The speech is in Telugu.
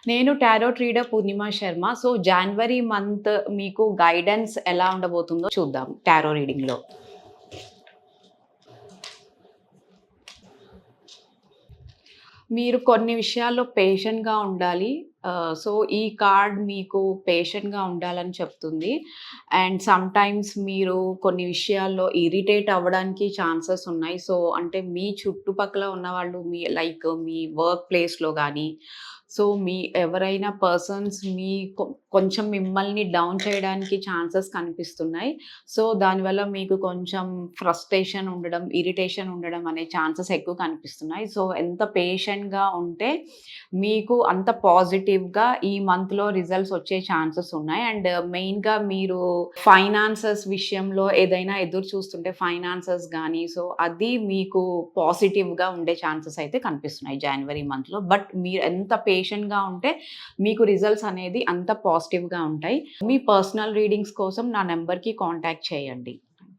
నేను టారోట్ రీడర్ పూర్ణిమ శర్మ. సో, జాన్వరి మంత్ మీకు గైడెన్స్ ఎలా ఉండబోతుందో చూద్దాం టారో రీడింగ్‌లో. మీరు కొన్ని విషయాల్లో పేషెంట్‌గా ఉండాలి. సో, ఈ కార్డ్ మీకు పేషెంట్‌గా ఉండాలని చెప్తుంది. అండ్ సమ్‌టైమ్స్ మీరు కొన్ని విషయాల్లో ఇరిటేట్ అవ్వడానికి ఛాన్సెస్ ఉన్నాయి. సో, అంటే మీ చుట్టుపక్కల ఉన్నవాళ్ళు మీ వర్క్ ప్లేస్‌లో గానీ, సో, ఎవరైనా పర్సన్స్ కొంచెం మిమ్మల్ని డౌన్ చేయడానికి ఛాన్సెస్ కనిపిస్తున్నాయి. సో, దానివల్ల మీకు కొంచెం ఫ్రస్ట్రేషన్ ఉండడం, ఇరిటేషన్ ఉండడం అనే ఛాన్సెస్ ఎక్కువ కనిపిస్తున్నాయి. సో, ఎంత పేషెంట్‌గా ఉంటే మీకు అంత పాజిటివ్‌గా ఈ మంత్‌లో రిజల్ట్స్ వచ్చే ఛాన్సెస్ ఉన్నాయి. అండ్ మెయిన్‌గా మీరు ఫైనాన్సెస్ విషయంలో ఏదైనా ఎదురు చూస్తుంటే ఫైనాన్సెస్ గానీ, సో, అది మీకు పాజిటివ్‌గా ఉండే ఛాన్సెస్ అయితే కనిపిస్తున్నాయి జాన్వరి మంత్‌లో. బట్ మీరు ఎంత పేషెంట్‌గా ఉంటే మీకు రిజల్ట్స్ అనేది అంత పాజిటివ్‌గా ఉంటాయి. మీ పర్సనల్ రీడింగ్స్ కోసం నా నంబర్‌కి కాంటాక్ట్ చేయండి.